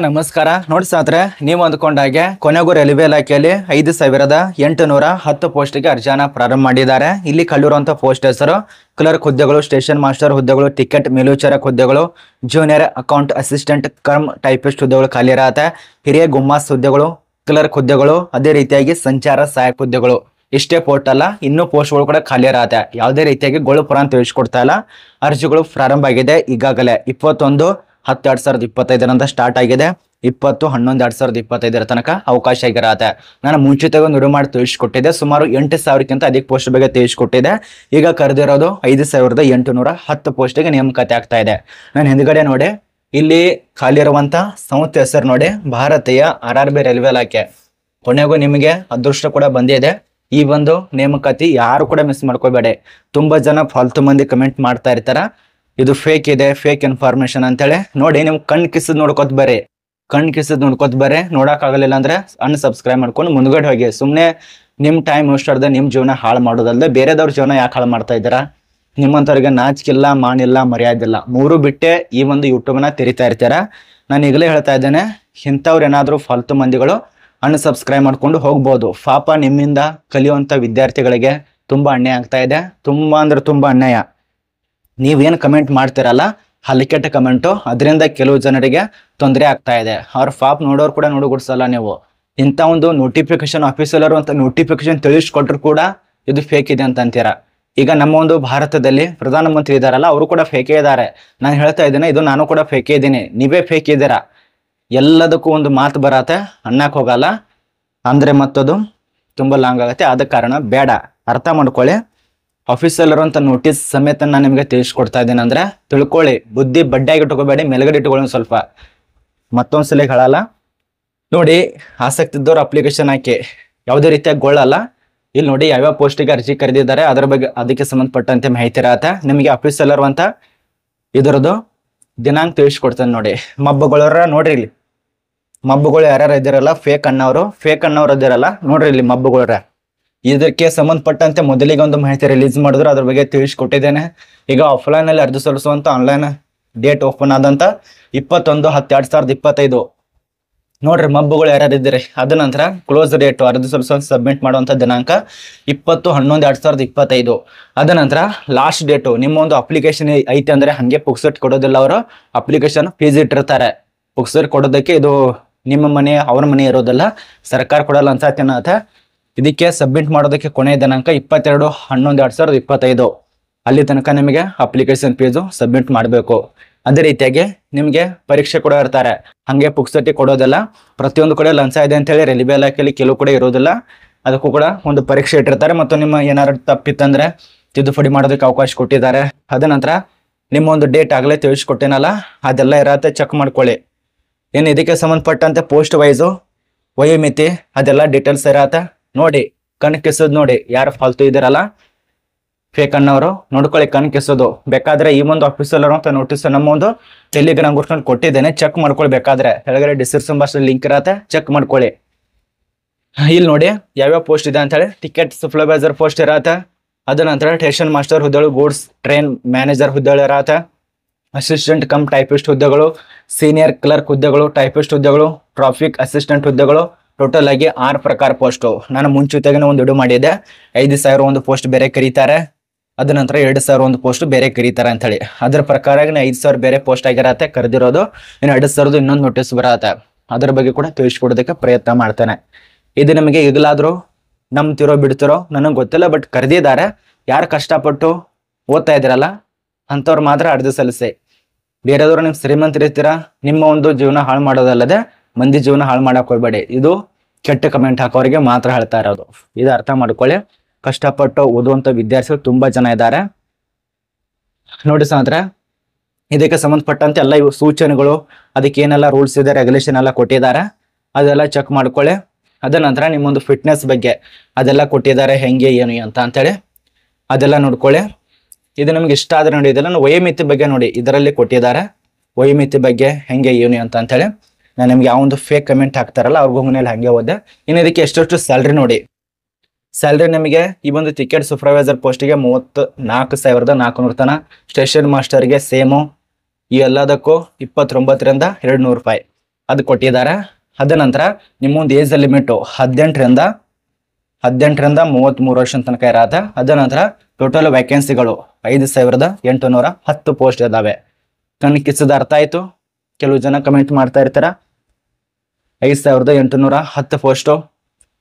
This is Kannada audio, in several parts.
ನಮಸ್ಕಾರ ನೋಡಿ ಸಾತ್ರೆ ನೀವು ಅಂದ್ಕೊಂಡಾಗೆ ಕೊನೆಗೂ ರೈಲ್ವೆ ಇಲಾಖೆಯಲ್ಲಿ 5,810 ಪೋಸ್ಟ್ಗೆ ಅರ್ಜಿನ ಪ್ರಾರಂಭ ಮಾಡಿದ್ದಾರೆ. ಇಲ್ಲಿ ಕಲ್ಲಿರುವಂತ ಪೋಸ್ಟ್ ಹೆಸರು ಕ್ಲರ್ಕ್ ಹುದ್ದೆಗಳು, ಸ್ಟೇಷನ್ ಮಾಸ್ಟರ್ ಹುದ್ದೆಗಳು, ಟಿಕೆಟ್ ಮೇಲ್ವಿಚಾರಕ ಹುದ್ದೆಗಳು, ಜೂನಿಯರ್ ಅಕೌಂಟ್ ಅಸಿಸ್ಟೆಂಟ್ ಕರ್ಮ್ ಟೈಪಿಸ್ಟ್ ಹುದ್ದೆಗಳು ಖಾಲಿ ಇರತ್ತೆ. ಹಿರಿಯ ಗುಮ್ಮಾಸ್ ಹುದ್ದೆಗಳು, ಕ್ಲರ್ಕ್ ಹುದ್ದೆಗಳು, ಅದೇ ರೀತಿಯಾಗಿ ಸಂಚಾರ ಸಹಾಯಕ ಹುದ್ದೆಗಳು. ಇಷ್ಟೇ ಪೋಸ್ಟ್ ಅಲ್ಲ, ಇನ್ನೂ ಪೋಸ್ಟ್ಗಳು ಕೂಡ ಖಾಲಿ ಇರತ್ತೆ. ಯಾವುದೇ ರೀತಿಯಾಗಿ ಗೋಳುಪುರ ಅಂತ ತಿಳಿಸ್ಕೊಡ್ತಾ ಇಲ್ಲ. ಅರ್ಜಿಗಳು ಪ್ರಾರಂಭ ಆಗಿದೆ ಈಗಾಗಲೇ 21/10/2025 ಸ್ಟಾರ್ಟ್ ಆಗಿದೆ. 20/11/2025 ತನಕ ಅವಕಾಶ ಆಗಿರತ್ತೆ. ನಾನು ಮುಂಚಿತವಾಗಿ ನುಡಿ ಮಾಡಿ ತಿಳಿಸ್ಕೊಟ್ಟಿದ್ದೆ. ಸುಮಾರು 8,000ಕ್ಕಿಂತ ಅಧಿಕ ಪೋಸ್ಟ್ ಬಗ್ಗೆ ತಿಳಿಸ್ಕೊಟ್ಟಿದ್ದೆ. ಈಗ ಕರೆದಿರೋದು 5,810 ಪೋಸ್ಟಿಗೆ ನೇಮಕಾತಿ ಆಗ್ತಾ ಇದೆ. ನಾನು ಹಿಂದ್ಗಡೆ ನೋಡಿ ಇಲ್ಲಿ ಖಾಲಿ ಇರುವಂತ ಸಂಸ್ಥೆ ಹೆಸರು ನೋಡಿ, ಭಾರತೀಯ RRB ರೈಲ್ವೆ ಇಲಾಖೆ. ಕೊನೆಗೂ ನಿಮಗೆ ಅದೃಷ್ಟ ಕೂಡ ಬಂದಿದೆ. ಈ ಒಂದು ನೇಮಕಾತಿ ಯಾರು ಕೂಡ ಮಿಸ್ ಮಾಡ್ಕೋಬೇಡಿ. ತುಂಬಾ ಜನ ಫಾಲ್ತು ಮಂದಿ ಕಮೆಂಟ್ ಮಾಡ್ತಾ ಇರ್ತಾರ, ಇದು ಫೇಕ್ ಇದೆ, ಫೇಕ್ ಇನ್ಫಾರ್ಮೇಶನ್ ಅಂತೇಳಿ. ನೋಡಿ, ನಿಮ್ ಕಣ್ ಕಿಸದ್ ನೋಡ್ಕೊತ ಬರ್ರಿ. ನೋಡಕ್ ಆಗಲಿಲ್ಲ ಅಂದ್ರೆ ಅನ್ಸಬ್ಸ್ಕ್ರೈಬ್ ಮಾಡ್ಕೊಂಡು ಮುಂದ್ಗಡೆ ಹೋಗಿ. ಸುಮ್ನೆ ನಿಮ್ ಟೈಮ್ ವೇಸ್ಟ್ ಆಡ್ದೆ ನಿಮ್ ಜೀವನ ಹಾಳು ಮಾಡೋದಲ್ದೆ ಬೇರೆದವ್ರ ಜೀವನ ಯಾಕೆ ಹಾಳು ಮಾಡ್ತಾ ಇದ್ದೀರಾ? ನಿಮ್ಮಂತವ್ರಿಗೆ ನಾಚಿಕಿಲ್ಲ, ಮಾನಿಲ್ಲ, ಮರ್ಯಾದಿಲ್ಲ. ಮೂರು ಬಿಟ್ಟೆ ಈ ಒಂದು ಯೂಟ್ಯೂಬ್ನ ತೆರಿತಾ ಇರ್ತೀರ. ನಾನು ಈಗಲೇ ಹೇಳ್ತಾ ಇದ್ದೇನೆ, ಇಂಥವ್ರು ಏನಾದ್ರು ಫಾಲ್ತು ಮಂದಿಗಳು ಅನ್ಸಬ್ಸ್ಕ್ರೈಬ್ ಮಾಡ್ಕೊಂಡು ಹೋಗ್ಬೋದು. ಪಾಪ ನಿಮ್ಮಿಂದ ಕಲಿಯುವಂತ ವಿದ್ಯಾರ್ಥಿಗಳಿಗೆ ತುಂಬಾ ಅನ್ಯಾಯ ಆಗ್ತಾ ಇದೆ. ತುಂಬಾ ಅಂದ್ರೆ ತುಂಬಾ ಅನ್ಯಾಯ. ನೀವೇನು ಕಮೆಂಟ್ ಮಾಡ್ತಿರಲ್ಲ, ಹಲಿಕೆಟ್ಟ ಕಮೆಂಟು, ಅದರಿಂದ ಕೆಲವು ಜನರಿಗೆ ತೊಂದರೆ ಆಗ್ತಾ ಇದೆ. ಅವ್ರ ಪಾಪ ನೋಡೋರು ಕೂಡ ನೋಡುಗುಡ್ಸಲ್ಲ. ನೀವು ಇಂಥ ಒಂದು ನೋಟಿಫಿಕೇಶನ್ ಆಫೀಸಲ್ಲರು ಅಂತ ನೋಟಿಫಿಕೇಶನ್ ತಿಳಿಸ್ಕೊಟ್ರು ಕೂಡ ಇದು ಫೇಕ್ ಇದೆ ಅಂತ ಅಂತೀರ. ಈಗ ನಮ್ಮ ಒಂದು ಭಾರತದಲ್ಲಿ ಪ್ರಧಾನಮಂತ್ರಿ ಇದಾರಲ್ಲ, ಅವರು ಕೂಡ ಫೇಕೇ ಇದ್ದಾರೆ. ನಾನು ಹೇಳ್ತಾ ಇದ್ದೇನೆ, ಇದು ನಾನು ಕೂಡ ಫೇಕೇ ಇದ್ದೀನಿ, ನೀವೇ ಫೇಕ್ ಇದ್ದೀರಾ. ಎಲ್ಲದಕ್ಕೂ ಒಂದು ಮಾತು ಬರತ್ತೆ, ಅನ್ನಕ್ಕೆ ಹೋಗಲ್ಲ ಅಂದ್ರೆ ಮತ್ತದು ತುಂಬಾ ಲಾಂಗ್ ಆಗತ್ತೆ. ಆದ ಕಾರಣ ಬೇಡ, ಅರ್ಥ ಮಾಡ್ಕೊಳ್ಳಿ. ಆಫೀಸಲ್ಲರು ಅಂತ ನೋಟಿಸ್ ಸಮೇತ ನಾನು ನಿಮಗೆ ತಿಳಿಸ್ಕೊಡ್ತಾ ಇದ್ದೇನೆ ಅಂದ್ರೆ ತಿಳ್ಕೊಳ್ಳಿ. ಬುದ್ಧಿ ಬಡ್ಡಿಯಾಗಿ ಇಟ್ಕೋಬೇಡಿ, ಮೇಲ್ಗಡೆ ಇಟ್ಕೊಳ್ಳಿ ಸ್ವಲ್ಪ. ಮತ್ತೊಂದ್ಸಲ ಹೇಳಲ್ಲ ನೋಡಿ, ಆಸಕ್ತಿ ಇದ್ದವ್ರು ಅಪ್ಲಿಕೇಶನ್ ಹಾಕಿ, ಯಾವುದೇ ರೀತಿಯಾಗಿ ಗೊಳ್ಳಲ್ಲ. ಇಲ್ಲಿ ನೋಡಿ ಯಾವ್ಯಾವ ಪೋಸ್ಟಿಗೆ ಅರ್ಜಿ ಕರೆದಿದ್ದಾರೆ, ಅದರ ಬಗ್ಗೆ ಅದಕ್ಕೆ ಸಂಬಂಧಪಟ್ಟಂತೆ ಮಾಹಿತಿ ಇರತ್ತೆ. ನಿಮಗೆ ಆಫೀಸಲ್ಲರು ಅಂತ ಇದರದ್ದು ದಿನಾಂಕ ತಿಳಿಸ್ಕೊಡ್ತೇನೆ ನೋಡಿ. ಮಬ್ಬಗಳವ್ರ ನೋಡ್ರಿ, ಇಲ್ಲಿ ಮಬ್ಬಗಳು ಯಾರ್ಯಾರು ಇದ್ದಾರಲ್ಲ, ಫೇಕ್ ಅಣ್ಣವ್ರು ಇದ್ದಾರಲ್ಲ ನೋಡ್ರಿ, ಇಲ್ಲಿ ಮಬ್ಬಗಳವ್ರ. ಇದಕ್ಕೆ ಸಂಬಂಧಪಟ್ಟಂತೆ ಮೊದಲಿಗೆ ಒಂದು ಮಾಹಿತಿ ರಿಲೀಸ್ ಮಾಡಿದ್ರು, ಅದ್ರ ಬಗ್ಗೆ ತಿಳಿಸ್ಕೊಟ್ಟಿದ್ದೇನೆ. ಈಗ ಆಫ್ಲೈನ್ ಅಲ್ಲಿ ಅರ್ಜಿ ಸಲ್ಲಿಸುವಂತ ಆನ್ಲೈನ್ ಡೇಟ್ ಓಪನ್ ಆದಂತ 21/10/2025 ನೋಡ್ರಿ, ಮಬ್ಬಗಳು ಯಾರ್ಯಾರು ಇದ್ದೀರಿ. ಅದ ನಂತರ ಕ್ಲೋಸ್ ಡೇಟ್ ಅರ್ಜಿ ಸಲ್ಲಿಸುವಂತ ಸಬ್ಮಿಟ್ ಮಾಡುವಂತ ದಿನಾಂಕ 20/11/2025. ಅದ ನಂತರ ಲಾಸ್ಟ್ ಡೇಟು. ನಿಮ್ಮ ಒಂದು ಅಪ್ಲಿಕೇಶನ್ ಐತೆ ಅಂದ್ರೆ ಹಂಗೆ ಪುಕ್ಸೆಟ್ ಕೊಡೋದಿಲ್ಲ. ಅವರು ಅಪ್ಲಿಕೇಶನ್ ಫೀಸ್ ಇಟ್ಟಿರ್ತಾರೆ. ಪುಕ್ಸೆಟ್ ಕೊಡೋದಕ್ಕೆ ಇದು ನಿಮ್ಮ ಮನೆ ಅವ್ರ ಮನೆ ಇರೋದಿಲ್ಲ, ಸರ್ಕಾರ ಕೊಡಲ್ಲ ಅಂತ. ಇದಕ್ಕೆ ಸಬ್ಮಿಟ್ ಮಾಡೋದಕ್ಕೆ ಕೊನೆಯ ದಿನಾಂಕ 22/11/2025. ಅಲ್ಲಿ ತನಕ ನಿಮಗೆ ಅಪ್ಲಿಕೇಶನ್ ಫೀಸು ಸಬ್ಮಿಟ್ ಮಾಡಬೇಕು. ಅದೇ ರೀತಿಯಾಗಿ ನಿಮಗೆ ಪರೀಕ್ಷೆ ಕೂಡ ಇರ್ತಾರೆ, ಹಂಗೆ ಪುಕ್ಸಟಿ ಕೊಡೋದಿಲ್ಲ. ಪ್ರತಿಯೊಂದು ಕಡೆ ಲಂಚ ಇದೆ ಅಂತೇಳಿ ರೈಲ್ವೆ ಇಲಾಖೆಯಲ್ಲಿ ಕೆಲವು ಕೂಡ ಇರೋದಿಲ್ಲ. ಅದಕ್ಕೂ ಕೂಡ ಒಂದು ಪರೀಕ್ಷೆ ಇಟ್ಟಿರ್ತಾರೆ. ಮತ್ತು ನಿಮ್ಮ ಏನಾದ್ರು ತಪ್ಪಿತ್ತಂದ್ರೆ ತಿದ್ದುಪಡಿ ಮಾಡೋದಕ್ಕೆ ಅವಕಾಶ ಕೊಟ್ಟಿದ್ದಾರೆ. ಅದ ನಂತರ ನಿಮ್ಮ ಒಂದು ಡೇಟ್ ಆಗಲೇ ತಿಳಿಸ್ಕೊಟ್ಟೇನಲ್ಲ, ಅದೆಲ್ಲ ಇರತ್ತೆ, ಚೆಕ್ ಮಾಡ್ಕೊಳ್ಳಿ. ಏನು ಇದಕ್ಕೆ ಸಂಬಂಧಪಟ್ಟಂತೆ ಪೋಸ್ಟ್ ವೈಸು ವಯೋಮಿತಿ ಅದೆಲ್ಲ ಡೀಟೇಲ್ಸ್ ಇರತ್ತೆ ನೋಡಿ. ಕಣ್ ಕಿಸೋದು ನೋಡಿ, ಯಾರು ಫಾಲ್ತು ಇದ್ದೀರಲ್ಲ ಫೇಕ್ ಅನ್ನೋರು ನೋಡ್ಕೊಳ್ಳಿ, ಕಣ್ ಕಿಸೋದು. ಬೇಕಾದ್ರೆ ಈ ಒಂದು ಆಫೀಸಲ್ಲರು ಅಂತ ನೋಟಿಸ್ ನಮ್ಮ ಒಂದು ಟೆಲಿಗ್ರಾಮ್ ಗ್ರೂಪ್ ನಲ್ಲಿ ಕೊಟ್ಟಿದ್ದೇನೆ, ಚೆಕ್ ಮಾಡ್ಕೊಳ್ಳಿ. ಬೇಕಾದ್ರೆ ಕೆಳಗಡೆ ಡಿಸ್ಕ್ರಿಪ್ಷನ್ ಬಾಕ್ಸ್ ಲಿಂಕ್ ಇರತ್ತೆ, ಚೆಕ್ ಮಾಡ್ಕೊಳ್ಳಿ. ಇಲ್ಲಿ ನೋಡಿ ಯಾವ್ಯಾವ ಪೋಸ್ಟ್ ಇದೆ ಅಂತ ಹೇಳಿ. ಟಿಕೆಟ್ ಸೂಪರ್ವೈಸರ್ ಪೋಸ್ಟ್ ಇರತ್ತೆ. ಅದ ನಂತರ ಸ್ಟೇಷನ್ ಮಾಸ್ಟರ್ ಹುದ್ದೆಗಳು, ಗೂಡ್ಸ್ ಟ್ರೈನ್ ಮ್ಯಾನೇಜರ್ ಹುದ್ದೆಗಳು ಇರತ್ತೆ. ಅಸಿಸ್ಟೆಂಟ್ ಕಮ್ ಟೈಪಿಸ್ಟ್ ಹುದ್ದೆಗಳು, ಸೀನಿಯರ್ ಕ್ಲರ್ಕ್ ಹುದ್ದೆಗಳು, ಟೈಪಿಸ್ಟ್ ಹುದ್ದೆಗಳು, ಟ್ರಾಫಿಕ್ ಅಸಿಸ್ಟೆಂಟ್ ಹುದ್ದೆಗಳು. ಟೋಟಲ್ ಆಗಿ 6 ಪ್ರಕಾರ ಪೋಸ್ಟ್. ನಾನು ಮುಂಚಿತವಾಗಿ ಒಂದು ವಿಡಿಯೋ ಮಾಡಿದ್ದೆ, 5,000 ಒಂದು ಪೋಸ್ಟ್ ಬೇರೆ ಕರೀತಾರೆ, ಅದ ನಂತರ 2,000 ಒಂದು ಪೋಸ್ಟ್ ಬೇರೆ ಕರೀತಾರೆ ಅಂತ ಹೇಳಿ. ಅದ್ರ ಪ್ರಕಾರ 5,000 ಬೇರೆ ಪೋಸ್ಟ್ ಆಗಿರತ್ತೆ ಕರೆದಿರೋದು. ಇನ್ನು 2,000 ಇನ್ನೊಂದು ನೋಟಿಸ್ ಬರತ್ತೆ. ಅದ್ರ ಬಗ್ಗೆ ಕೂಡ ತಿಳಿಸ್ಕೊಡೋದಕ್ಕೆ ಪ್ರಯತ್ನ ಮಾಡ್ತೇನೆ. ಇದು ನಿಮಗೆ ಈಗಲಾದ್ರೂ ನಂಬ್ತಿರೋ ಬಿಡ್ತಿರೋ ನನಗೆ ಗೊತ್ತಿಲ್ಲ, ಬಟ್ ಕರೆದಿದ್ದಾರೆ. ಯಾರು ಕಷ್ಟಪಟ್ಟು ಓದ್ತಾ ಇದ್ದೀರಲ್ಲ ಅಂಥವ್ರು ಮಾತ್ರ ಅರ್ಜಿ ಸಲ್ಲಿಸಿ. ಬೇರೆದವ್ರು ನಿಮ್ ಶ್ರೀಮಂತರಿರ್ತೀರಾ, ನಿಮ್ಮ ಒಂದು ಜೀವನ ಹಾಳು ಮಾಡೋದಲ್ಲದೆ ಮಂದಿ ಜೀವನ ಹಾಳು ಮಾಡಕ್ ಹೋಗ್ಬೇಡಿ. ಇದು ಕೆಟ್ಟ ಕಮೆಂಟ್ ಹಾಕೋರಿಗೆ ಮಾತ್ರ ಹೇಳ್ತಾ ಇರೋದು. ಇದು ಅರ್ಥ ಮಾಡ್ಕೊಳ್ಳಿ. ಕಷ್ಟಪಟ್ಟು ಓದುವಂತ ವಿದ್ಯಾರ್ಥಿಗಳು ತುಂಬಾ ಜನ ಇದ್ದಾರೆ ನೋಡಿ ಸ್ನೇಹಿತರೆ. ಇದಕ್ಕೆ ಸಂಬಂಧಪಟ್ಟಂತೆ ಎಲ್ಲ ಇವು ಸೂಚನೆಗಳು, ಅದಕ್ಕೆ ಏನೆಲ್ಲ ರೂಲ್ಸ್ ಇದೆ, ರೆಗ್ಯುಲೇಷನ್ ಎಲ್ಲ ಕೊಟ್ಟಿದ್ದಾರೆ, ಅದೆಲ್ಲ ಚೆಕ್ ಮಾಡ್ಕೊಳ್ಳಿ. ಅದ ನಂತರ ನಿಮ್ಮೊಂದು ಫಿಟ್ನೆಸ್ ಬಗ್ಗೆ ಅದೆಲ್ಲ ಕೊಟ್ಟಿದ್ದಾರೆ, ಹೆಂಗೆ ಏನು ಅಂತ ಅಂತೇಳಿ ಅದೆಲ್ಲ ನೋಡ್ಕೊಳ್ಳಿ. ಇದು ನಮ್ಗೆ ಇಷ್ಟ ಆದ್ರೆ ನೋಡಿ. ಇದೆಲ್ಲ ವಯೋಮಿತಿ ಬಗ್ಗೆ ನೋಡಿ, ಇದರಲ್ಲಿ ಕೊಟ್ಟಿದ್ದಾರೆ ವಯೋಮಿತಿ ಬಗ್ಗೆ ಹೆಂಗೆ ಏನು ಅಂತ ಅಂತೇಳಿ. ನಾನು ನಿಮ್ಗೆ ಯಾವ ಒಂದು ಫೇಕ್ ಕಮೆಂಟ್ ಹಾಕ್ತಾರಲ್ಲ ಅವ್ರಿಗೂ ಮನೇಲಿ ಹಂಗೆ ಓದೆ. ಇನ್ನು ಇದಕ್ಕೆ ಎಷ್ಟೆಷ್ಟು ಸ್ಯಾಲ್ರಿ ನೋಡಿ. ಸ್ಯಾಲ್ರಿ ನಿಮಗೆ ಈ ಒಂದು ಟಿಕೆಟ್ ಸೂಪರ್ವೈಸರ್ ಪೋಸ್ಟಿಗೆ 34,400 ತನ, ಸ್ಟೇಷನ್ ಮಾಸ್ಟರ್ಗೆ ಸೇಮು, ಈ ಎಲ್ಲದಕ್ಕೂ 29,200 ರೂಪಾಯಿ. ಅದು ಕೊಟ್ಟಿದ್ದಾರೆ. ಅದ ನಂತರ ನಿಮ್ಮ ಒಂದು ಏಜ್ ಲಿಮಿಟ್ 18ರಿಂದ 33 ವರ್ಷ ತನಕ ಇರತ್ತೆ. ಅದ ನಂತರ ಟೋಟಲ್ ವ್ಯಾಕೆನ್ಸಿಗಳು 5810 ಪೋಸ್ಟ್ ಇದಾವೆ. ಕಣ್ಕಿಸದ ಅರ್ಥ ಆಯ್ತು? ಕೆಲವು ಜನ ಕಮೆಂಟ್ ಮಾಡ್ತಾ ಇರ್ತಾರ 5810 ಪೋಸ್ಟು.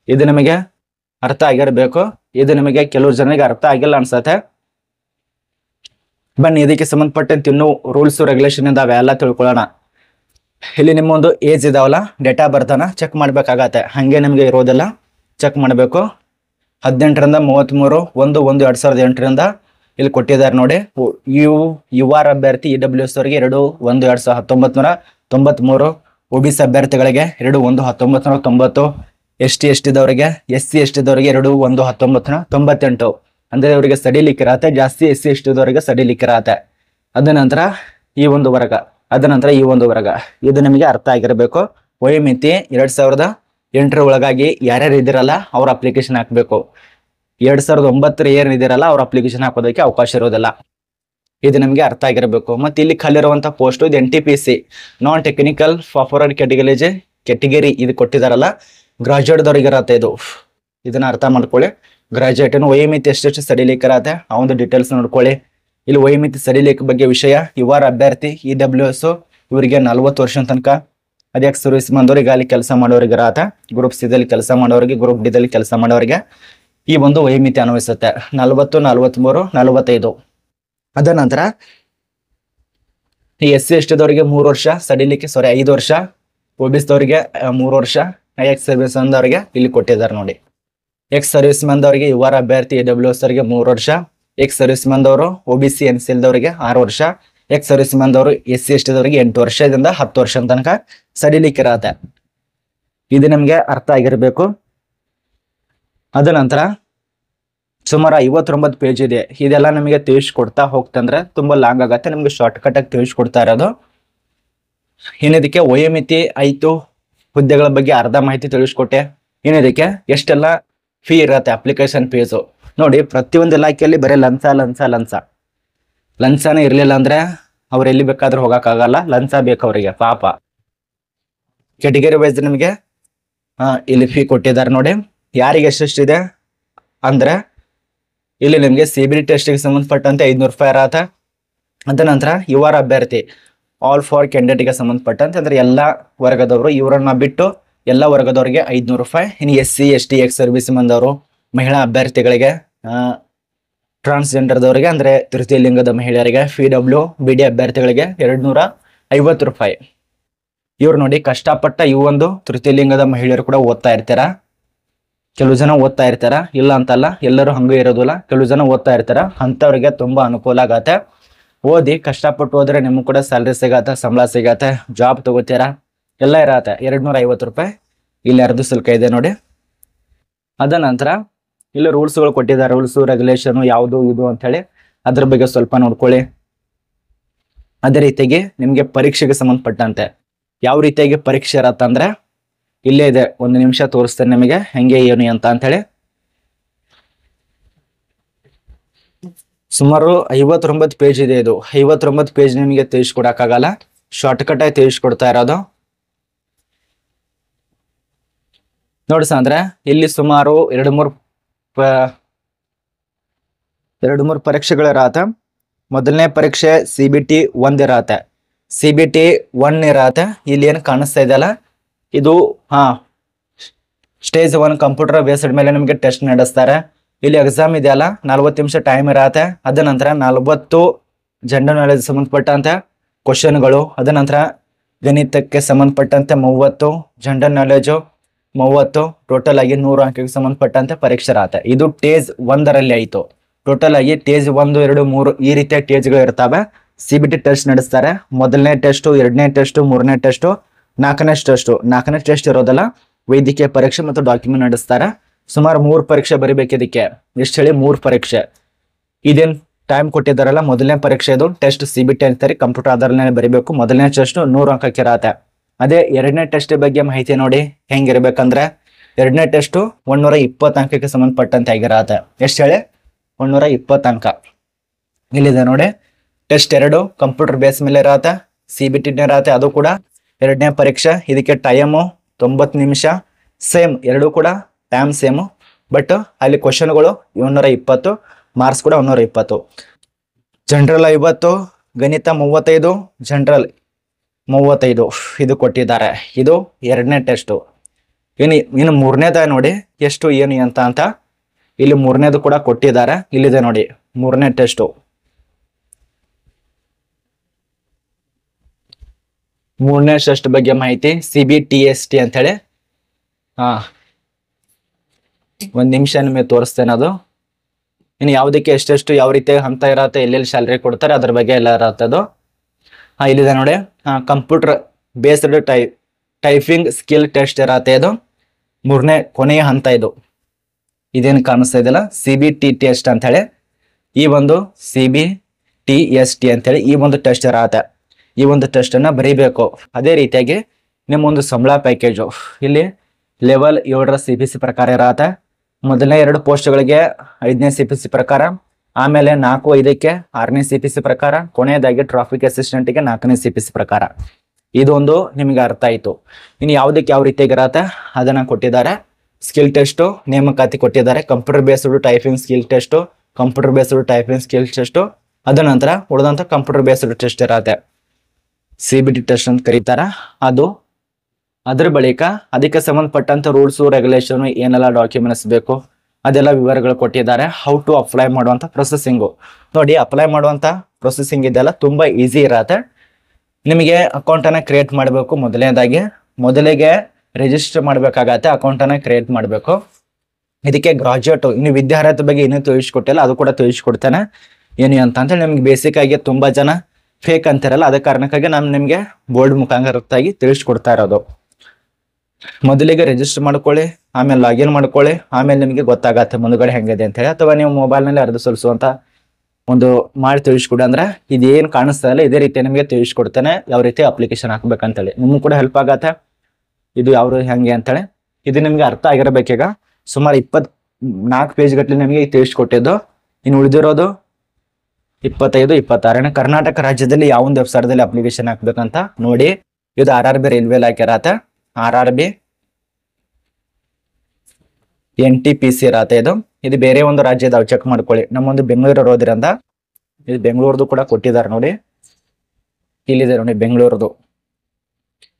ಇದು ನಿಮಗೆ ಅರ್ಥ ಆಗಿರಬೇಕು. ಇದು ನಿಮಗೆ ಕೆಲವು ಜನರಿಗೆ ಅರ್ಥ ಆಗಿಲ್ಲ ಅನ್ಸತ್ತೆ. ಬನ್ನಿ ಇದಕ್ಕೆ ಸಂಬಂಧಪಟ್ಟಂತೆ ಇನ್ನೂ ರೂಲ್ಸ್ ರೆಗ್ಯುಲೇಷನ್ ಇದಾವೆ, ಎಲ್ಲ ತಿಳ್ಕೊಳ್ಳೋಣ. ಇಲ್ಲಿ ನಿಮ್ಮ ಒಂದು ಏಜ್ ಇದಾವಲ್ಲ, ಡೇಟಾ ಬರ್ತನ ಚೆಕ್ ಮಾಡ್ಬೇಕಾಗತ್ತೆ. ಹಂಗೆ ನಿಮಗೆ ಇರೋದೆಲ್ಲ ಚೆಕ್ ಮಾಡಬೇಕು. 18ರಿಂದ 33 1/1/2008 ಇಲ್ಲಿ ಕೊಟ್ಟಿದ್ದಾರೆ ನೋಡಿ. ಯುವ ಅಭ್ಯರ್ಥಿ EWS ಅವರಿಗೆ 2/1/1993, OBC ಅಭ್ಯರ್ಥಿಗಳಿಗೆ 2/1/1990, ST ದವರಿಗೆ SC ದವರಿಗೆ 2/1/1998. ಅಂದ್ರೆ ಅವರಿಗೆ ಸಡಿಲಿಕ್ಕೆ ಇರತ್ತೆ ಜಾಸ್ತಿ, SC ದವರಿಗೆ ಸಡಿಲಿಕ್ಕೆ ಇರತ್ತೆ. ಅದ ನಂತರ ಈ ಒಂದು ವರ್ಗ, ಇದು ನಿಮಗೆ ಅರ್ಥ ಆಗಿರಬೇಕು. ವಯೋಮಿತಿ 2008 ಒಳಗಾಗಿ ಯಾರ್ಯಾರು ಇದಿರಲ್ಲ ಅವ್ರ ಅಪ್ಲಿಕೇಶನ್ ಹಾಕಬೇಕು. 2009 ಏನಿದಿರಲ್ಲ ಅವ್ರ ಅಪ್ಲಿಕೇಶನ್ ಹಾಕೋದಕ್ಕೆ ಅವಕಾಶ ಇರೋದಿಲ್ಲ. ಇದು ನಿಮಗೆ ಅರ್ಥ ಆಗಿರಬೇಕು. ಮತ್ತೆ ಇಲ್ಲಿ ಖಾಲಿರುವಂತ ಪೋಸ್ಟ್ ಇದು NTPC non technical forward category ಇದು ಕೊಟ್ಟಿದಾರಲ್ಲ, ಗ್ರಾಜುಯೇಟ್ ದವ್ರಿಗೆ ಇರತ್ತೆ. ಇದನ್ನ ಅರ್ಥ ಮಾಡ್ಕೊಳ್ಳಿ. ಗ್ರಾಜುಯೇಟ್ ವಯೋಮಿತಿ ಎಷ್ಟೆಷ್ಟು ಸಡಿಲಿಕ್ಕೆ ಇರತ್ತೆ ಆ ಒಂದು ಡೀಟೇಲ್ಸ್ ನೋಡ್ಕೊಳ್ಳಿ. ಇಲ್ಲಿ ವಯೋಮಿತಿ ಸಡಿಲಿಕ್ಕೆ ಬಗ್ಗೆ ವಿಷಯ, ಯುವ ಅಭ್ಯರ್ಥಿ EWS ಇವರಿಗೆ 40 ವರ್ಷ ತನಕ. ಅದೇ ಸರ್ವಿಸ್ ಬಂದವರಿಗೆ ಅಲ್ಲಿ ಕೆಲಸ ಮಾಡೋರಿಗೆ ಇರತ್ತೆ. ಗ್ರೂಪ್ C ದಲ್ಲಿ ಕೆಲಸ ಮಾಡೋರಿಗೆ, ಗ್ರೂಪ್ D ದಲ್ಲಿ ಕೆಲಸ ಮಾಡೋರಿಗೆ ಈ ಒಂದು ವಯೋಮಿತಿ ಅನ್ವಯಿಸುತ್ತೆ. 40, 43, 45. ಅದ ನಂತರ ಈ SC ದವರಿಗೆ 3 ವರ್ಷ ಸಡಿಲಿಕ್ಕೆ 5 ವರ್ಷ, OBC ದವರಿಗೆ 3 ವರ್ಷ, ಎಕ್ಸ್ ಸರ್ವಿಸ್ ಮಂದವರಿಗೆ ಇಲ್ಲಿ ಕೊಟ್ಟಿದ್ದಾರೆ ನೋಡಿ. ಎಕ್ಸ್ ಸರ್ವಿಸ್ ಮಂದವರಿಗೆ ಯುವ ಅಭ್ಯರ್ಥಿ EWS ಅವರಿಗೆ 3 ವರ್ಷ, ಎಕ್ಸ್ ಸರ್ವಿಸ್ ಮಂದವರು OBC NCL ದವರಿಗೆ 6 ವರ್ಷ, ಎಕ್ಸ್ ಸರ್ವಿಸ್ ಮಂದವರು SC ದವರಿಗೆ 8 ವರ್ಷದಿಂದ 10 ವರ್ಷ ತನಕ ಸಡಿಲಿಕ್ಕೆ ಇರತ್ತೆ. ಇದು ನಿಮ್ಗೆ ಅರ್ಥ ಆಗಿರ್ಬೇಕು. ಅದ ನಂತರ ಸುಮಾರು 59 ಪೇಜ್ ಇದೆ. ಇದೆಲ್ಲ ನಿಮಗೆ ತಿಳಿಸ್ಕೊಡ್ತಾ ಹೋಗ್ತಂದ್ರೆ ತುಂಬಾ ಲಾಂಗ್ ಆಗತ್ತೆ. ನಿಮ್ಗೆ ಶಾರ್ಟ್ ಕಟ್ ಆಗಿ ತಿಳಿಸ್ಕೊಡ್ತಾ ಇರೋದು. ಇನ್ನದಕ್ಕೆ ವಯೋಮಿತಿ ಆಯ್ತು, ಹುದ್ದೆಗಳ ಬಗ್ಗೆ ಅರ್ಧ ಮಾಹಿತಿ ತಿಳಿಸ್ಕೊಟ್ಟೆ. ಇನ್ನದಕ್ಕೆ ಎಷ್ಟೆಲ್ಲ ಫೀ ಇರತ್ತೆ, ಅಪ್ಲಿಕೇಶನ್ ಫೀಸು ನೋಡಿ. ಪ್ರತಿಯೊಂದು ಇಲಾಖೆಯಲ್ಲಿ ಬರೀ ಲಂಚನೇ ಇರ್ಲಿಲ್ಲ ಅಂದ್ರೆ ಅವ್ರು ಎಲ್ಲಿ ಬೇಕಾದ್ರೂ ಹೋಗಕ್ಕಾಗಲ್ಲ. ಲಂಚ ಬೇಕು ಅವರಿಗೆ ಪಾಪ. ಕೆಟಗರಿ ವೈಸ್ ನಿಮಗೆ ಇಲ್ಲಿ ಫೀ ಕೊಟ್ಟಿದ್ದಾರೆ ನೋಡಿ. ಯಾರಿಗೆ ಎಷ್ಟೆಷ್ಟಿದೆ ಅಂದ್ರೆ ಇಲ್ಲಿ ನಿಮಗೆ CBT ಟೆಸ್ಟ್ಗೆ ಸಂಬಂಧಪಟ್ಟಂತೆ 500 ರೂಪಾಯಿ ಇರತ್ತೆ. ಅದ ನಂತರ ಯುವ ಅಭ್ಯರ್ಥಿ ಆಲ್ ಫಾರ್ ಕ್ಯಾಂಡಿಡೇಟ್ಗೆ ಸಂಬಂಧಪಟ್ಟಂತೆ ಅಂದ್ರೆ ಎಲ್ಲಾ ವರ್ಗದವರು, ಇವರನ್ನ ಬಿಟ್ಟು ಎಲ್ಲ ವರ್ಗದವರಿಗೆ 500 ರೂಪಾಯಿ. ಇನ್ನು SC ST ಎಕ್ಸ್ ಸರ್ವಿಸ್ ಮಂದವರು, ಮಹಿಳಾ ಅಭ್ಯರ್ಥಿಗಳಿಗೆ, ಟ್ರಾನ್ಸ್ಜೆಂಡರ್ದವರಿಗೆ ಅಂದ್ರೆ ತೃತೀಯ ಲಿಂಗದ ಮಹಿಳೆಯರಿಗೆ, PWBD ಅಭ್ಯರ್ಥಿಗಳಿಗೆ 250 ರೂಪಾಯಿ. ಇವ್ರು ನೋಡಿ ಕಷ್ಟಪಟ್ಟ ಈ ಒಂದು ತೃತೀಯ ಲಿಂಗದ ಮಹಿಳೆಯರು ಕೂಡ ಓದ್ತಾ ಇರ್ತಾರ. ಕೆಲವು ಜನ ಓದ್ತಾ ಇರ್ತಾರ, ಇಲ್ಲ ಅಂತಲ್ಲ, ಎಲ್ಲರೂ ಹಂಗೂ ಇರೋದಿಲ್ಲ. ಕೆಲವು ಜನ ಓದ್ತಾ ಇರ್ತಾರ, ಅಂತವ್ರಿಗೆ ತುಂಬಾ ಅನುಕೂಲ ಆಗತ್ತೆ. ಓದಿ ಕಷ್ಟಪಟ್ಟು ಹೋದ್ರೆ ನಿಮ್ಗೆ ಕೂಡ ಸ್ಯಾಲ್ರಿ ಸಿಗತ್ತೆ, ಸಂಬಳ ಸಿಗತ್ತೆ, ಜಾಬ್ ತಗೋತೀರಾ, ಎಲ್ಲ ಇರತ್ತೆ. 250 ರೂಪಾಯಿ ಇಲ್ಲಿ ಅರ್ಧ ಶುಲ್ಕ ಇದೆ ನೋಡಿ. ಅದ ನಂತರ ಇಲ್ಲಿ ರೂಲ್ಸ್ಗಳು ಕೊಟ್ಟಿದ್ದಾರೆ. ರೂಲ್ಸ್ ರೆಗ್ಯುಲೇಷನ್ ಯಾವುದು ಇದು ಅಂತ ಹೇಳಿ ಅದ್ರ ಬಗ್ಗೆ ಸ್ವಲ್ಪ ನೋಡ್ಕೊಳ್ಳಿ. ಅದೇ ರೀತಿಯಾಗಿ ನಿಮ್ಗೆ ಪರೀಕ್ಷೆಗೆ ಸಂಬಂಧಪಟ್ಟಂತೆ ಯಾವ ರೀತಿಯಾಗಿ ಪರೀಕ್ಷೆ ಇರತ್ತಂದ್ರೆ ಇಲ್ಲೇ ಇದೆ. 1 ನಿಮಿಷ ತೋರಿಸ್ತೇನೆ ನಿಮಗೆ ಹೆಂಗೆ ಏನು ಅಂತ ಹೇಳಿ. ಸುಮಾರು 59 ಪೇಜ್ ಇದೆ. ಇದು 59 ಪೇಜ್ ನಿಮಗೆ ತಿಳಿಸ್ಕೊಡಕ್ಕಾಗಲ್ಲ, ಶಾರ್ಟ್ ಕಟ್ ಆಗಿ ತಿಳಿಸ್ಕೊಡ್ತಾ ಇರೋದು. ನೋಡ್ಸ ಅಂದ್ರೆ ಇಲ್ಲಿ ಸುಮಾರು 2-3 ಪರೀಕ್ಷೆಗಳು ಇರತ್ತೆ. ಮೊದಲನೇ ಪರೀಕ್ಷೆ CBT 1 ಇರತ್ತೆ. CBT 1 ಇರತ್ತೆ. ಇಲ್ಲಿ ಏನು ಕಾಣಿಸ್ತಾ ಇದೆಯಲ್ಲ ಇದು ಸ್ಟೇಜ್ 1 ಕಂಪ್ಯೂಟರ್ ಬೇಸ್ಡ್ ಮೇಲೆ ನಿಮಗೆ ಟೆಸ್ಟ್ ನಡೆಸ್ತಾರೆ. ಇಲ್ಲಿ ಎಕ್ಸಾಮ್ ಇದೆಯಲ್ಲ 40 ನಿಮಿಷ ಟೈಮ್ ಇರತ್ತೆ. ಅದ ನಂತರ 40 ಜನರಲ್ ನಾಲೆಜ್ ಸಂಬಂಧಪಟ್ಟಂತೆ ಕ್ವಶನ್ಗಳು, ಅದ ನಂತರ ಗಣಿತಕ್ಕೆ ಸಂಬಂಧಪಟ್ಟಂತೆ 30, ಜನರಲ್ ನಾಲೆಜು 30, ಟೋಟಲ್ ಆಗಿ 100 ಅಂಕಕ್ಕೆ ಸಂಬಂಧಪಟ್ಟಂತೆ ಪರೀಕ್ಷೆ ಇರತ್ತೆ. ಇದು ಟೇಜ್ 1ರಲ್ಲಿ ಆಯ್ತು. ಟೋಟಲ್ ಆಗಿ ಟೇಜ್ 1, 2, 3 ಈ ರೀತಿಯ ಟೇಜ್ಗಳು ಇರ್ತವೆ. CBT ಟೆಸ್ಟ್ ನಡೆಸ್ತಾರೆ. ಮೊದಲನೇ ಟೆಸ್ಟ್, 2ನೇ ಟೆಸ್ಟ್, 3ನೇ ಟೆಸ್ಟ್, 4ನೇ ಟೆಸ್ಟ್. 4ನೇ ಟೆಸ್ಟ್ ಇರೋದಲ್ಲ, ವೈದ್ಯಕೀಯ ಪರೀಕ್ಷೆ ಮತ್ತು ಡಾಕ್ಯುಮೆಂಟ್ ನಡೆಸ್ತಾರೆ. ಸುಮಾರು 3 ಪರೀಕ್ಷೆ ಬರಿಬೇಕು ಇದಕ್ಕೆ. ಎಷ್ಟು ಹೇಳಿ 3 ಪರೀಕ್ಷೆ. ಇದೇನ್ ಟೈಮ್ ಕೊಟ್ಟಿದ್ದಾರಲ್ಲ, ಮೊದಲನೇ ಪರೀಕ್ಷೆ ಇದು ಟೆಸ್ಟ್ CBT ಅಂತಾರೆ, ಕಂಪ್ಯೂಟರ್ ಆಧಾರದಲ್ಲಿ ಬರಿಬೇಕು. ಮೊದಲನೇ ಟೆಸ್ಟ್ 100 ಅಂಕಕ್ಕೆ ಇರತ್ತೆ. ಅದೇ 2ನೇ ಟೆಸ್ಟ್ ಬಗ್ಗೆ ಮಾಹಿತಿ ನೋಡಿ ಹೆಂಗಿರ್ಬೇಕಂದ್ರೆ 2ನೇ ಟೆಸ್ಟ್ 120 ಅಂಕಕ್ಕೆ ಸಂಬಂಧಪಟ್ಟಂತೆ ಆಗಿರತ್ತೆ. ಎಷ್ಟು ಹೇಳಿ 120 ಅಂಕ ಇಲ್ಲಿದೆ ನೋಡಿ. ಟೆಸ್ಟ್ 2 ಕಂಪ್ಯೂಟರ್ ಬೇಸ್ ಮೇಲೆ ಇರತ್ತೆ. CBT ಇರತ್ತೆ, ಅದು ಕೂಡ ಎರಡನೇ ಪರೀಕ್ಷೆ, ಇದಕ್ಕೆ ಟೈಮು 90 ನಿಮಿಷ, ಸೇಮ್ ಎರಡೂ ಕೂಡ ಟೈಮ್ ಸೇಮು. ಬಟ್ ಅಲ್ಲಿ ಕ್ವಶನ್ಗಳು 120, ಮಾರ್ಕ್ಸ್ ಕೂಡ 120. ಜನರಲ್ 50, ಗಣಿತ 35, ಜನರಲ್ 35 ಇದು ಕೊಟ್ಟಿದ್ದಾರೆ. ಇದು ಎರಡನೇ ಟೆಸ್ಟು. ಇನ್ನು ಮೂರನೇದ ನೋಡಿ ಎಷ್ಟು ಏನು ಅಂತ ಇಲ್ಲಿ ಮೂರನೇದು ಕೂಡ ಕೊಟ್ಟಿದ್ದಾರೆ. ಇಲ್ಲಿದೆ ನೋಡಿ ಮೂರನೇ ಟೆಸ್ಟು. ಮೂರನೇ ಟೆಸ್ಟ್ ಬಗ್ಗೆ ಮಾಹಿತಿ CBTST ಅಂತೇಳಿ. ಒಂದ್ ನಿಮಿಷ ನಿಮಗೆ ತೋರಿಸ್ತೇನೆ ಅದು. ಇನ್ನು ಯಾವುದಕ್ಕೆ ಎಷ್ಟೆಷ್ಟು ಯಾವ ರೀತಿ ಹಂತ ಇರತ್ತೆ, ಎಲ್ಲೆಲ್ಲಿ ಸ್ಯಾಲರಿ ಕೊಡ್ತಾರೆ ಅದ್ರ ಬಗ್ಗೆ ಎಲ್ಲ ಇರತ್ತೆ ಅದು. ಇಲ್ಲಿದೆ ನೋಡಿ, computer based typing skill test ಇರತ್ತೆ. ಇದು ಮೂರನೇ ಕೊನೆಯ ಹಂತ. ಇದೇನು ಕಾಣಿಸ್ತಾ ಇದೆಯಲ್ಲ CBT ಟೆಸ್ಟ್ ಅಂತ ಹೇಳಿ, ಈ ಒಂದು CBTST ಅಂತೇಳಿ ಈ ಒಂದು ಟೆಸ್ಟ್ ಇರತ್ತೆ. ಈ ಒಂದು ಟೆಸ್ಟ್ ಅನ್ನ ಬರೀಬೇಕು. ಅದೇ ರೀತಿಯಾಗಿ ನಿಮ್ಮೊಂದು ಸಂಬಳ ಪ್ಯಾಕೇಜು ಇಲ್ಲಿ ಲೆವೆಲ್ 7ರ CPC ಪ್ರಕಾರ ಇರತ್ತೆ. ಮೊದಲನೇ 2 ಪೋಸ್ಟ್ಗಳಿಗೆ 5ನೇ CPC ಪ್ರಕಾರ, ಆಮೇಲೆ 4, 5ಕ್ಕೆ 6ನೇ CPC ಪ್ರಕಾರ, ಕೊನೆಯದಾಗಿ ಟ್ರಾಫಿಕ್ ಅಸಿಸ್ಟೆಂಟ್ಗೆ 4ನೇ CPC ಪ್ರಕಾರ. ಇದೊಂದು ನಿಮಗೆ ಅರ್ಥ ಆಯ್ತು. ಇನ್ನು ಯಾವುದಕ್ಕೆ ಯಾವ ರೀತಿಯಾಗಿರತ್ತೆ ಅದನ್ನ ಕೊಟ್ಟಿದ್ದಾರೆ. ಸ್ಕಿಲ್ ಟೆಸ್ಟು ನೇಮಕಾತಿ ಕೊಟ್ಟಿದ್ದಾರೆ. Computer based typing skill test, computer based typing skill test, ಅದ ನಂತರ ಉಳಿದಂತ ಕಂಪ್ಯೂಟರ್ ಬೇಸ್ಡ್ ಟೆಸ್ಟ್ ಇರತ್ತೆ, CBT ಟೆಸ್ಟ್ ಅಂತ ಕರೀತಾರ ಅದು. ಅದ್ರ ಬಳಿಕ ಅದಕ್ಕೆ ಸಂಬಂಧಪಟ್ಟಂತ ರೂಲ್ಸು ರೆಗ್ಯುಲೇಷನ್ ಏನೆಲ್ಲ ಡಾಕ್ಯುಮೆಂಟ್ಸ್ ಬೇಕು ಅದೆಲ್ಲ ವಿವರಗಳು ಕೊಟ್ಟಿದ್ದಾರೆ. ಹೌ ಟು ಅಪ್ಲೈ ಮಾಡುವಂತ ಪ್ರೊಸೆಸಿಂಗು ನೋಡಿ. ಅಪ್ಲೈ ಮಾಡುವಂತ ಪ್ರೊಸೆಸಿಂಗ್ ಇದೆಲ್ಲ ತುಂಬಾ ಈಸಿ ಇರತ್ತೆ. ನಿಮಗೆ ಅಕೌಂಟ್ ಅನ್ನ ಕ್ರಿಯೇಟ್ ಮಾಡಬೇಕು. ಮೊದಲಿಗೆ ರಿಜಿಸ್ಟರ್ ಮಾಡ್ಬೇಕಾಗತ್ತೆ, ಅಕೌಂಟ್ ಅನ್ನ ಕ್ರಿಯೇಟ್ ಮಾಡಬೇಕು. ಇದಕ್ಕೆ ಗ್ರಾಜುಯೇಟ್ ಇನ್ನು ವಿದ್ಯಾರ್ಹತೆ ಬಗ್ಗೆ ಇನ್ನೂ ತಿಳಿಸ್ಕೊಟ್ಟಿಲ್ಲ, ಅದು ಕೂಡ ತಿಳಿಸ್ಕೊಡ್ತೇನೆ ಏನು ಅಂತ ಹೇಳಿ. ನಿಮ್ಗೆ ಬೇಸಿಕ್ ಆಗಿ ತುಂಬಾ ಜನ ಫೇಕ್ ಅಂತಿರಲ್ಲ, ಅದ ಕಾರಣಕ್ಕಾಗಿ ನಾನು ನಿಮ್ಗೆ ಬೋರ್ಡ್ ಮುಖಾಂತರವಾಗಿ ತಿಳಿಸ್ಕೊಡ್ತಾ ಇರೋದು. ಮೊದಲಿಗೆ ರಿಜಿಸ್ಟರ್ ಮಾಡ್ಕೊಳ್ಳಿ, ಆಮೇಲೆ ಲಾಗಿನ್ ಮಾಡ್ಕೊಳ್ಳಿ, ಆಮೇಲೆ ನಿಮಗೆ ಗೊತ್ತಾಗತ್ತೆ ಮುಂದುಗಡೆ ಹೆಂಗಿದೆ ಅಂತ ಹೇಳಿ. ಅಥವಾ ನೀವು ಮೊಬೈಲ್ನಲ್ಲಿ ಅರ್ಧ ಸಲ್ಲಿಸುವಂತ ಒಂದು ಮಾಡಿ ತಿಳಿಸ್ಕೊಡಿ ಅಂದ್ರೆ ಇದೇನು ಕಾಣಿಸ್ತಾ ಇಲ್ಲ ಇದೇ ರೀತಿ ನಿಮಗೆ ತಿಳಿಸ್ಕೊಡ್ತೇನೆ ಯಾವ ರೀತಿ ಅಪ್ಲಿಕೇಶನ್ ಹಾಕ್ಬೇಕಂತೇಳಿ. ನಿಮ್ಗೆ ಕೂಡ ಹೆಲ್ಪ್ ಆಗತ್ತೆ ಇದು ಯಾವ ಹೆಂಗೆ ಅಂತೇಳಿ. ಇದು ನಿಮ್ಗೆ ಅರ್ಥ ಆಗಿರಬೇಕೀಗ. ಸುಮಾರು 24 ಪೇಜ್ ಗಟ್ಟಲೆ ನಿಮಗೆ ತಿಳಿಸ್ಕೊಟ್ಟಿದ್ದು. ಇನ್ನು ಉಳಿದಿರೋದು 25, 26. ಕರ್ನಾಟಕ ರಾಜ್ಯದಲ್ಲಿ ಯಾವ ಒಂದು ವೆಬ್ಸೈಟ್ದಲ್ಲಿ ಅಪ್ಲಿಕೇಶನ್ ಹಾಕ್ಬೇಕಂತ ನೋಡಿ. ಇದು RRB ರೈಲ್ವೆ ಇಲಾಖೆ ಇರತ್ತೆ, RRB NTPC ಇರತ್ತೆ. ಇದು ಬೇರೆ ಒಂದು ರಾಜ್ಯದ ಚೆಕ್ ಮಾಡ್ಕೊಳ್ಳಿ. ನಮ್ಮೊಂದು ಬೆಂಗಳೂರು ಇರೋದ್ರಿಂದ ಇದು ಬೆಂಗಳೂರದು ಕೂಡ ಕೊಟ್ಟಿದ್ದಾರೆ ನೋಡಿ. ಇಲ್ಲಿದೆ ನೋಡಿ ಬೆಂಗಳೂರದು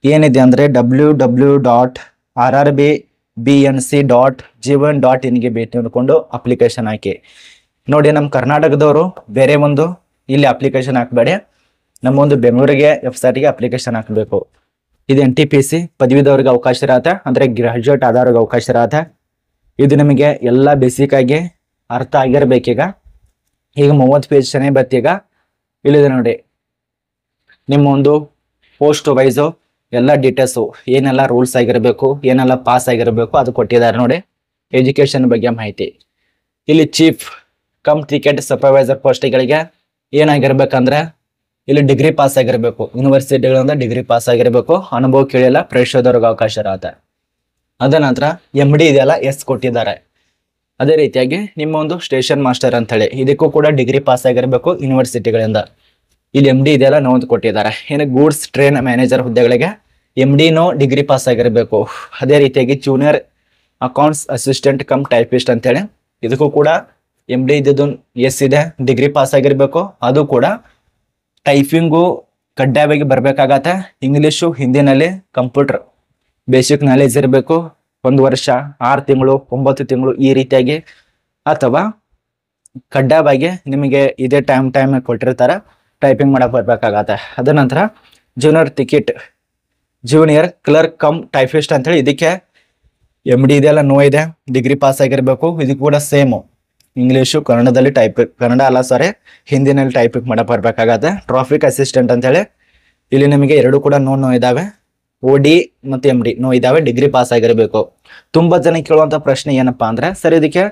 ಏನಿದೆ ಅಂದ್ರೆ www.rrbnc.gov.in ಗೆ ಭೇಟಿ ನೀಡಿಕೊಂಡು ಅಪ್ಲಿಕೇಶನ್ ಹಾಕಿ ನೋಡಿ. ನಮ್ಮ ಕರ್ನಾಟಕದವರು ಬೇರೆ ಒಂದು ಇಲ್ಲಿ ಅಪ್ಲಿಕೇಶನ್ ಹಾಕಬೇಡಿ, ನಮ್ಮೊಂದು ಬೆಂಗಳೂರಿಗೆ ವೆಬ್ಸೈಟ್ಗೆ ಅಪ್ಲಿಕೇಶನ್ ಹಾಕಬೇಕು. ಇದು NTPC ಪದವೀಧವರಿಗೆ ಅವಕಾಶ ಇರತ್ತೆ, ಅಂದ್ರೆ ಗ್ರಾಜುಯೇಟ್ ಆದವ್ರಿಗೆ ಅವಕಾಶ ಇರತ್ತೆ. ಇದು ನಿಮಗೆ ಎಲ್ಲ ಬೇಸಿಕ್ ಆಗಿ ಅರ್ಥ ಆಗಿರ್ಬೇಕೀಗ. ಈಗ 30 ಪೇಜ್ ಚೆನ್ನಾಗಿ ಬತ್ತೀಗ. ಇಲ್ಲಿದೆ ನೋಡಿ ನಿಮ್ಮ ಒಂದು ಪೋಸ್ಟ್ ವೈಸು ಎಲ್ಲ ಡೀಟೇಲ್ಸು ಏನೆಲ್ಲ ರೂಲ್ಸ್ ಆಗಿರಬೇಕು, ಏನೆಲ್ಲ ಪಾಸ್ ಆಗಿರಬೇಕು ಅದು ಕೊಟ್ಟಿದ್ದಾರೆ ನೋಡಿ. ಎಜುಕೇಶನ್ ಬಗ್ಗೆ ಮಾಹಿತಿ ಇಲ್ಲಿ ಚೀಫ್ ಕಮ್ ಟಿಕೆಟ್ ಸೂಪರ್ವೈಸರ್ ಪೋಸ್ಟ್ಗಳಿಗೆ ಏನಾಗಿರ್ಬೇಕಂದ್ರೆ ಇಲ್ಲಿ ಡಿಗ್ರಿ ಪಾಸ್ ಆಗಿರಬೇಕು, ಯೂನಿವರ್ಸಿಟಿಗಳಿಂದ ಡಿಗ್ರಿ ಪಾಸ್ ಆಗಿರಬೇಕು, ಅನುಭವ ಕೇಳಿಲ್ಲ, ಪ್ರೇಕ್ಷದವ್ರಿಗೆ ಅವಕಾಶ ಇರತ್ತೆ. ಅದ ನಂತರ MD ಇದೆಲ್ಲ ಕೊಟ್ಟಿದ್ದಾರೆ. ಅದೇ ರೀತಿಯಾಗಿ ನಿಮ್ಮ ಒಂದು ಸ್ಟೇಷನ್ ಮಾಸ್ಟರ್ ಅಂತ ಹೇಳಿ ಇದಕ್ಕೂ ಕೂಡ ಡಿಗ್ರಿ ಪಾಸ್ ಆಗಿರಬೇಕು ಯೂನಿವರ್ಸಿಟಿಗಳಿಂದ. ಇಲ್ಲಿ MD ಇದೆಲ್ಲ ನೋಂದು ಕೊಟ್ಟಿದ್ದಾರೆ. ಏನು ಗೂಡ್ಸ್ ಟ್ರೈನ್ ಮ್ಯಾನೇಜರ್ ಹುದ್ದೆಗಳಿಗೆ MD ಡಿಗ್ರಿ ಪಾಸ್ ಆಗಿರಬೇಕು. ಅದೇ ರೀತಿಯಾಗಿ junior accounts assistant come typist ಅಂತೇಳಿ ಇದಕ್ಕೂ ಕೂಡ MD ಇದ್ದು ಇದೆ, ಡಿಗ್ರಿ ಪಾಸ್ ಆಗಿರ್ಬೇಕು. ಅದು ಕೂಡ ಟೈಪಿಂಗು ಕಡ್ಡಾಯವಾಗಿ ಬರ್ಬೇಕಾಗತ್ತೆ. ಇಂಗ್ಲಿಷು ಹಿಂದಿನಲ್ಲಿ ಕಂಪ್ಯೂಟರ್ ಬೇಸಿಕ್ ನಾಲೆಜ್ ಇರಬೇಕು. 1 ವರ್ಷ 6 ತಿಂಗಳು 9 ತಿಂಗಳು ಈ ರೀತಿಯಾಗಿ, ಅಥವಾ ಕಡ್ಡಾಯವಾಗಿ ನಿಮಗೆ ಇದೇ ಟೈಮ್ ಕೊಟ್ಟಿರ್ತಾರೆ ಟೈಪಿಂಗ್ ಮಾಡಕ್ ಬರ್ಬೇಕಾಗತ್ತೆ. ಅದ ನಂತರ ಜೂನಿಯರ್ ಕ್ಲರ್ಕ್ ಕಮ್ ಟೈಪಿಸ್ಟ್ ಅಂತೇಳಿ ಇದಕ್ಕೆ MD ಇದೆಲ್ಲ ಇದೆ, ಡಿಗ್ರಿ ಪಾಸ್ ಆಗಿರ್ಬೇಕು. ಇದಕ್ಕೆ ಕೂಡ ಸೇಮು ಇಂಗ್ಲೀಷು ಕನ್ನಡದಲ್ಲಿ ಕನ್ನಡ ಅಲ್ಲ ಸಾರಿ ಹಿಂದಿನಲ್ಲಿ ಟೈಪಿಂಗ್ ಮಾಡಕ್ ಬರ್ಬೇಕಾಗತ್ತೆ. ಟ್ರಾಫಿಕ್ ಅಸಿಸ್ಟೆಂಟ್ ಅಂತೇಳಿ ಇಲ್ಲಿ ನಿಮಗೆ 2 ಕೂಡ ನೋ ಇದಾವೆ, OD ಮತ್ತು MD ಇದಾವೆ, ಡಿಗ್ರಿ ಪಾಸ್ ಆಗಿರಬೇಕು. ತುಂಬಾ ಜನ ಕೇಳುವಂತ ಪ್ರಶ್ನೆ ಏನಪ್ಪಾ ಅಂದ್ರೆ ಸರ್ ಇದಕ್ಕೆ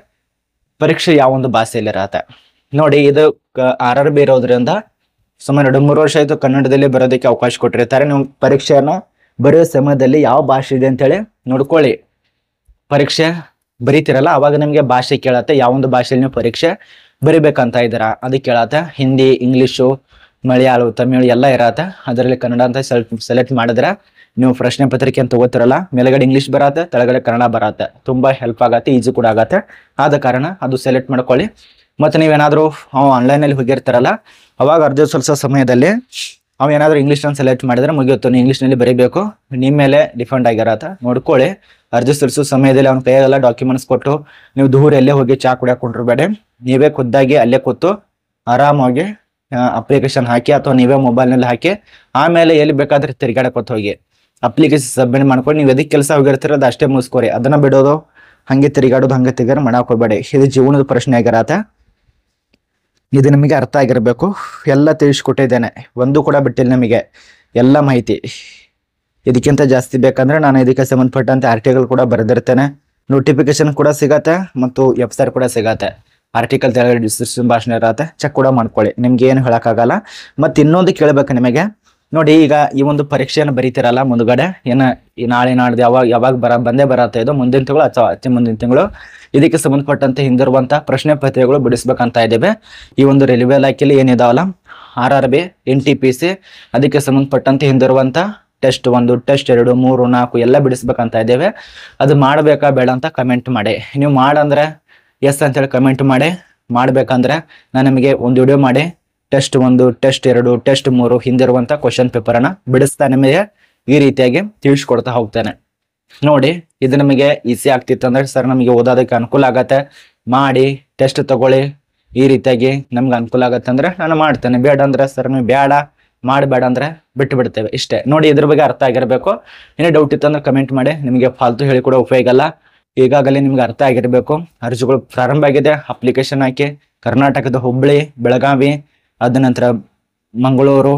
ಪರೀಕ್ಷೆ ಯಾವ ಒಂದು ಭಾಷೆಯಲ್ಲಿ ಇರತ್ತೆ ನೋಡಿ. ಇದು RRB ಇರೋದ್ರಿಂದ ಸುಮಾರು 2-3 ವರ್ಷ ಆಯ್ತು ಕನ್ನಡದಲ್ಲಿ ಬರೋದಕ್ಕೆ ಅವಕಾಶ ಕೊಟ್ಟಿರ್ತಾರೆ. ನೀವು ಪರೀಕ್ಷೆಯನ್ನ ಬರೆಯೋ ಸಮಯದಲ್ಲಿ ಯಾವ ಭಾಷೆ ಇದೆ ಅಂತೇಳಿ ನೋಡ್ಕೊಳ್ಳಿ. ಪರೀಕ್ಷೆ ಬರೀತಿರಲ್ಲ ಅವಾಗ ನಿಮ್ಗೆ ಭಾಷೆ ಕೇಳತ್ತೆ, ಯಾವೊಂದು ಭಾಷೆಯಲ್ಲಿ ನೀವು ಪರೀಕ್ಷೆ ಬರಿಬೇಕಂತ ಇದ್ದೀರಾ ಅದಕ್ಕೆ ಕೇಳತ್ತೆ. ಹಿಂದಿ, ಇಂಗ್ಲಿಷು, ಮಲಯಾಳ, ತಮಿಳು ಎಲ್ಲ ಇರತ್ತೆ. ಅದರಲ್ಲಿ ಕನ್ನಡ ಅಂತ ಸೆಲೆಕ್ಟ್ ಮಾಡಿದ್ರೆ ನೀವು ಪ್ರಶ್ನೆ ಪತ್ರಿಕೆ ಅಂತ ತಗೋತಿರಲ್ಲ, ಮೇಲ್ಗಡೆ ಇಂಗ್ಲಿಷ್ ಬರತ್ತೆ, ತೆಳಗಡೆ ಕನ್ನಡ ಬರತ್ತೆ. ತುಂಬಾ ಹೆಲ್ಪ್ ಆಗತ್ತೆ, ಈಜಿ ಕೂಡ ಆಗತ್ತೆ. ಆದ ಕಾರಣ ಅದು ಸೆಲೆಕ್ಟ್ ಮಾಡ್ಕೊಳ್ಳಿ. ಮತ್ತೆ ನೀವೇನಾದ್ರೂ ಆನ್ಲೈನಲ್ಲಿ ಹೋಗಿರ್ತಾರಲ್ಲ, ಅವಾಗ ಅರ್ಧ ಸ್ವಲ್ಪ ಸಮಯದಲ್ಲಿ ಅವ್ ಏನಾದ್ರು ಇಂಗ್ಲಿಷ್ ಸೆಲೆಕ್ಟ್ ಮಾಡಿದ್ರೆ ಮುಗಿಯುತ್ತೆ. ನೀವು ಇಂಗ್ಲಿಷ್ನಲ್ಲಿ ಬರೀಬೇಕು, ನಿಮ್ಮ ಮೇಲೆ ಡಿಪೆಂಡ್ ಆಗಿರತ್ತೆ. ನೋಡ್ಕೊಳ್ಳಿ, ಅರ್ಜಿ ಸಲ್ಲಿಸೋ ಸಮಯದಲ್ಲಿ ಅವ್ನ ಕೈಯಾಗೆಲ್ಲ ಡಾಕ್ಯುಮೆಂಟ್ಸ್ ಕೊಟ್ಟು ನೀವು ದೂರ ಎಲ್ಲೇ ಹೋಗಿ ಚಾ ಕುಡಿಯಕ್ಕೆ ಕೊಂಡಿರ್ಬೇಡಿ. ನೀವೇ ಖುದ್ದಾಗಿ ಅಲ್ಲೇ ಕೂತು ಆರಾಮಾಗಿ ಅಪ್ಲಿಕೇಶನ್ ಹಾಕಿ, ಅಥವಾ ನೀವೇ ಮೊಬೈಲ್ನಲ್ಲಿ ಹಾಕಿ, ಆಮೇಲೆ ಎಲ್ಲಿ ಬೇಕಾದ್ರೆ ತಿರ್ಗಾಡಕೊತ ಹೋಗಿ ಅಪ್ಲಿಕೇಶನ್ ಸಬ್ಮಿಟ್ ಮಾಡ್ಕೊಂಡು ನೀವು ಎದಕ್ಕೆ ಕೆಲಸ ಹೋಗಿರ್ತೀರ ಅದು ಅಷ್ಟೇ ಮುಗಿಸ್ಕೋರಿ. ಅದನ್ನ ಬಿಡೋದು, ಹಂಗೆ ತಿರುಗಾಡೋದು, ಹಂಗೆ ತಿರ್ಗಾರ ಮಾಡಕ್ ಹೋಗ್ಬೇಡಿ. ಇದು ಜೀವನದ ಪ್ರಶ್ನೆ ಆಗಿರತ್ತೆ. ಇದು ನಿಮಗೆ ಅರ್ಥ ಆಗಿರ್ಬೇಕು. ಎಲ್ಲ ತಿಳಿಸ್ಕೊಟ್ಟಿದ್ದೇನೆ, ಒಂದು ಕೂಡ ಬಿಟ್ಟಿಲ್ಲ ನಿಮಗೆ, ಎಲ್ಲ ಮಾಹಿತಿ. ಇದಕ್ಕಿಂತ ಜಾಸ್ತಿ ಬೇಕಂದ್ರೆ ನಾನು ಇದಕ್ಕೆ ಸಂಬಂಧಪಟ್ಟಂತೆ ಆರ್ಟಿಕಲ್ ಕೂಡ ಬರೆದಿರ್ತೇನೆ, ನೋಟಿಫಿಕೇಶನ್ ಕೂಡ ಸಿಗತ್ತೆ, ಮತ್ತು ವೆಬ್ಸೈಟ್ ಕೂಡ ಸಿಗತ್ತೆ. ಆರ್ಟಿಕಲ್ ಡಿಸ್ಕ್ರಿಪ್ಷನ್ ಭಾಷಣ ಇರತ್ತೆ, ಚೆಕ್ ಕೂಡ ಮಾಡ್ಕೊಳ್ಳಿ. ನಿಮ್ಗೆ ಏನು ಹೇಳಕ್ಕಾಗಲ್ಲ. ಮತ್ತೆ ಇನ್ನೊಂದು ಕೇಳ್ಬೇಕು ನಿಮಗೆ, ನೋಡಿ ಈಗ ಈ ಒಂದು ಪರೀಕ್ಷೆಯನ್ನು ಬರೀತಿರಲ್ಲ ಮುಂದ್ಗಡೆ, ಈ ನಾಳೆ ನಾಡ್ದು ಯಾವಾಗ ಬಂದೇ ಬರತ್ತೆ. ಇದು ಮುಂದಿನ ತಿಂಗಳು ಅಥವಾ ಅತಿ ಮುಂದಿನ ತಿಂಗಳು ಇದಕ್ಕೆ ಸಂಬಂಧಪಟ್ಟಂತೆ ಹಿಂದಿರುವಂತಹ ಪ್ರಶ್ನೆ ಪತ್ರಿಕೆಗಳು ಬಿಡಿಸ್ಬೇಕಂತ ಇದ್ದೇವೆ. ಈ ಒಂದು ರೈಲ್ವೆ ಇಲಾಖೆಯಲ್ಲಿ ಏನಿದಾವಲ್ಲ, RRB, NTPC, ಅದಕ್ಕೆ ಸಂಬಂಧಪಟ್ಟಂತೆ ಹಿಂದಿರುವಂತ ಟೆಸ್ಟ್ 1, ಟೆಸ್ಟ್ 2, 3, 4 ಎಲ್ಲ ಬಿಡಿಸ್ಬೇಕಂತ ಇದ್ದೇವೆ. ಅದು ಮಾಡಬೇಕಾ ಬೇಡ ಅಂತ ಕಮೆಂಟ್ ಮಾಡಿ. ನೀವು ಮಾಡಂದ್ರೆ ಎಸ್ ಅಂತೇಳಿ ಕಮೆಂಟ್ ಮಾಡಿ. ಮಾಡ್ಬೇಕಂದ್ರೆ ನಾನು ನಿಮಗೆ ಒಂದು ವಿಡಿಯೋ ಮಾಡಿ ಟೆಸ್ಟ್ 1, ಟೆಸ್ಟ್ 2, ಟೆಸ್ಟ್ 3 ಹಿಂದಿರುವಂತ ಕ್ವಶನ್ ಪೇಪರ್ ಅನ್ನ ಬಿಡಿಸ್ತಾ ನಿಮಗೆ ಈ ರೀತಿಯಾಗಿ ತಿಳಿಸ್ಕೊಡ್ತಾ ಹೋಗ್ತೇನೆ. ನೋಡಿ, ಇದು ನಮಗೆ ಈಸಿ ಆಗ್ತಿತ್ತು ಅಂದ್ರೆ ಸರ್ ನಮಗೆ ಓದೋದಕ್ಕೆ ಅನುಕೂಲ ಆಗತ್ತೆ, ಮಾಡಿ ಟೆಸ್ಟ್ ತಗೊಳ್ಳಿ, ಈ ರೀತಿಯಾಗಿ ನಮ್ಗೆ ಅನುಕೂಲ ಆಗತ್ತೆ ಅಂದ್ರೆ ನಾನು ಮಾಡ್ತೇನೆ. ಬೇಡ ಅಂದ್ರೆ ಸರ್ ನೀವು ಬೇಡ ಮಾಡಬೇಡ ಅಂದ್ರೆ ಬಿಟ್ಟು ಬಿಡ್ತೇವೆ, ಇಷ್ಟೇ. ನೋಡಿ, ಇದ್ರ ಬಗ್ಗೆ ಅರ್ಥ ಆಗಿರ್ಬೇಕು. ಏನೇ ಡೌಟ್ ಇತ್ತು ಅಂದ್ರೆ ಕಮೆಂಟ್ ಮಾಡಿ. ನಿಮಗೆ ಫಾಲ್ತು ಹೇಳಿ ಕೂಡ ಉಪಯೋಗ ಇಲ್ಲ, ಈಗಾಗಲೇ ನಿಮ್ಗೆ ಅರ್ಥ ಆಗಿರ್ಬೇಕು. ಅರ್ಜಿಗಳು ಪ್ರಾರಂಭ ಆಗಿದೆ, ಅಪ್ಲಿಕೇಶನ್ ಹಾಕಿ. ಕರ್ನಾಟಕದ ಹುಬ್ಬಳ್ಳಿ, ಬೆಳಗಾವಿ, ಅದ ನಂತರ ಮಂಗಳೂರು,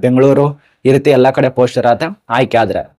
ಬೆಂಗಳೂರು, ಈ ರೀತಿ ಎಲ್ಲಾ ಕಡೆ ಪೋಸ್ಟ್ ಇರತ್ತೆ. ಆಯ್ಕೆ ಆದ್ರೆ